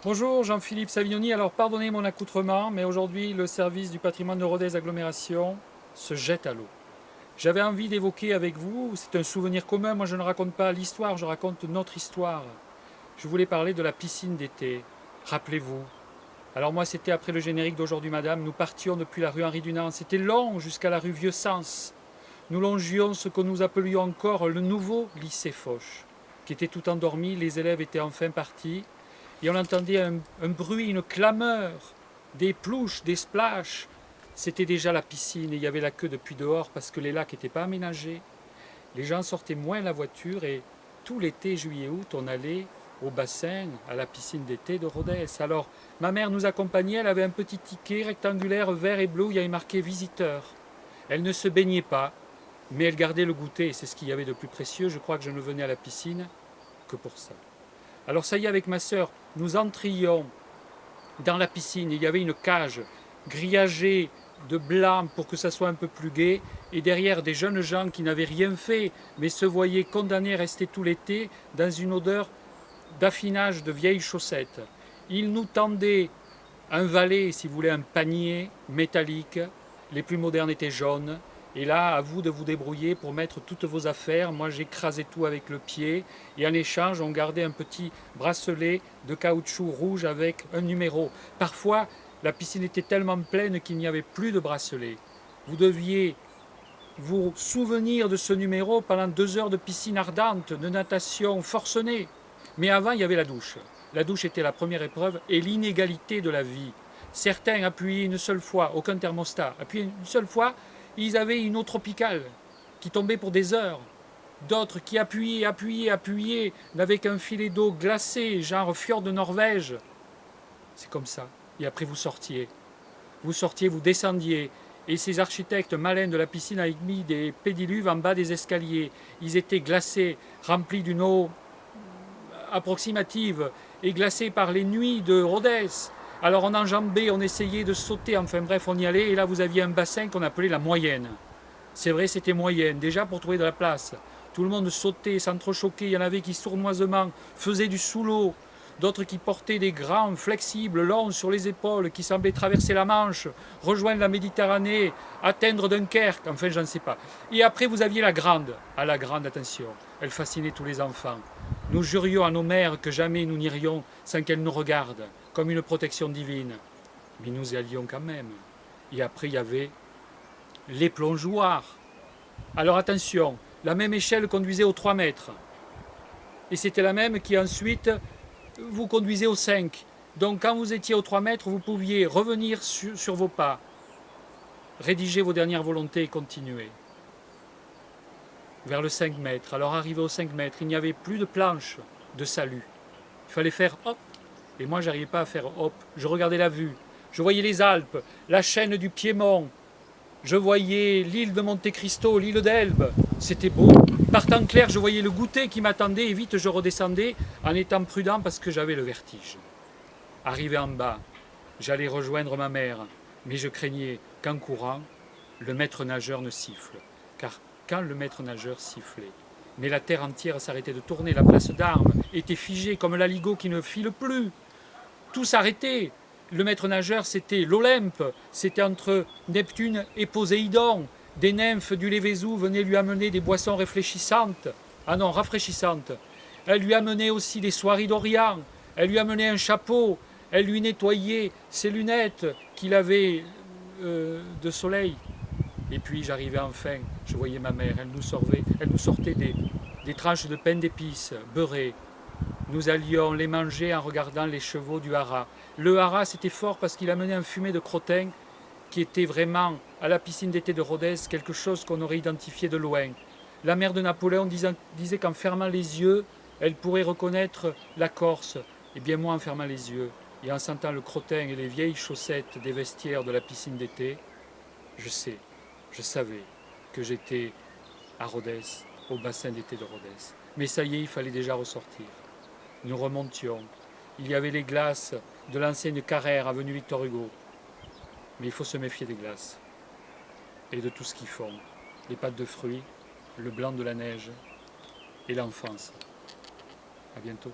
Bonjour, Jean-Philippe Savignoni. Alors pardonnez mon accoutrement, mais aujourd'hui le service du patrimoine de Rodez Agglomération se jette à l'eau. J'avais envie d'évoquer avec vous, c'est un souvenir commun, moi je ne raconte pas l'histoire, je raconte notre histoire. Je voulais parler de la piscine d'été. Rappelez-vous. Alors moi c'était après le générique d'Aujourd'hui Madame, nous partions depuis la rue Henri Dunant, c'était long jusqu'à la rue Vieux-Sens. Nous longions ce que nous appelions encore le nouveau lycée Foch, qui était tout endormi, les élèves étaient enfin partis, et on entendait un bruit, une clameur, des plouches, des splashs. C'était déjà la piscine et il y avait la queue depuis dehors parce que les lacs n'étaient pas aménagés. Les gens sortaient moins la voiture et tout l'été, juillet-août, on allait au bassin, à la piscine d'été de Rodez. Alors, ma mère nous accompagnait, elle avait un petit ticket rectangulaire vert et bleu où il y avait marqué visiteur. Elle ne se baignait pas, mais elle gardait le goûter, et c'est ce qu'il y avait de plus précieux. Je crois que je ne venais à la piscine que pour ça. Alors ça y est, avec ma sœur, nous entrions dans la piscine. Il y avait une cage grillagée de blanc pour que ça soit un peu plus gai. Et derrière, des jeunes gens qui n'avaient rien fait, mais se voyaient condamnés à rester tout l'été dans une odeur d'affinage de vieilles chaussettes. Ils nous tendaient un valet, si vous voulez, un panier métallique. Les plus modernes étaient jaunes. Et là, à vous de vous débrouiller pour mettre toutes vos affaires. Moi, j'écrasais tout avec le pied. Et en échange, on gardait un petit bracelet de caoutchouc rouge avec un numéro. Parfois, la piscine était tellement pleine qu'il n'y avait plus de bracelet. Vous deviez vous souvenir de ce numéro pendant 2 heures de piscine ardente, de natation forcenée. Mais avant, il y avait la douche. La douche était la première épreuve et l'inégalité de la vie. Certains appuyaient une seule fois, aucun thermostat. Appuyaient une seule fois, ils avaient une eau tropicale qui tombait pour des heures. D'autres qui appuyaient, n'avaient qu'un filet d'eau glacée, genre fjord de Norvège. C'est comme ça. Et après, vous sortiez. Vous sortiez, vous descendiez. Et ces architectes malins de la piscine avaient mis des pédiluves en bas des escaliers. Ils étaient glacés, remplis d'une eau approximative et glacés par les nuits de Rodez. Alors on enjambait, on essayait de sauter, enfin bref, on y allait. Et là, vous aviez un bassin qu'on appelait la moyenne. C'est vrai, c'était moyenne, déjà pour trouver de la place. Tout le monde sautait, s'entrechoquait. Il y en avait qui sournoisement faisaient du sous-l'eau. D'autres qui portaient des grands, flexibles, longs sur les épaules, qui semblaient traverser la Manche, rejoindre la Méditerranée, atteindre Dunkerque, enfin j'en sais pas. Et après vous aviez la grande. Ah, la grande, attention, elle fascinait tous les enfants. Nous jurions à nos mères que jamais nous n'irions sans qu'elles nous regardent, comme une protection divine. Mais nous y allions quand même. Et après il y avait les plongeoires. Alors attention, la même échelle conduisait aux 3 mètres. Et c'était la même qui ensuite vous conduisait aux 5. Donc quand vous étiez aux 3 mètres, vous pouviez revenir sur vos pas, rédiger vos dernières volontés et continuer. Vers le 5 mètres. Alors arrivé aux 5 mètres, il n'y avait plus de planche de salut. Il fallait faire hop. Et moi, j'arrivais pas à faire hop. Je regardais la vue. Je voyais les Alpes, la chaîne du Piémont. Je voyais l'île de Monte Cristo, l'île d'Elbe. C'était beau. Par temps clair, je voyais le goûter qui m'attendait et vite je redescendais en étant prudent parce que j'avais le vertige. Arrivé en bas, j'allais rejoindre ma mère, mais je craignais qu'en courant, le maître nageur ne siffle. Car quand le maître nageur sifflait, mais la terre entière s'arrêtait de tourner, la place d'armes était figée comme l'aligot qui ne file plus. Tout s'arrêtait. Le maître nageur, c'était l'Olympe, c'était entre Neptune et Poséidon. Des nymphes du Lévézou venaient lui amener des boissons réfléchissantes. Ah non, rafraîchissantes. Elle lui amenait aussi des soieries d'Orient. Elle lui amenait un chapeau. Elle lui nettoyait ses lunettes qu'il avait de soleil. Et puis j'arrivais enfin, je voyais ma mère, elle nous sortait des tranches de pain d'épices beurrées. Nous allions les manger en regardant les chevaux du haras. Le haras, c'était fort parce qu'il amenait un fumet de crottin qui était vraiment, à la piscine d'été de Rodez, quelque chose qu'on aurait identifié de loin. La mère de Napoléon disait qu'en fermant les yeux, elle pourrait reconnaître la Corse. Et bien moi, en fermant les yeux et en sentant le crottin et les vieilles chaussettes des vestiaires de la piscine d'été, je savais que j'étais à Rodez, au bassin d'été de Rodez. Mais ça y est, il fallait déjà ressortir. Nous remontions. Il y avait les glaces de l'ancienne Carrère, avenue Victor Hugo. Mais il faut se méfier des glaces et de tout ce qu'ils font. Les pâtes de fruits, le blanc de la neige et l'enfance. À bientôt.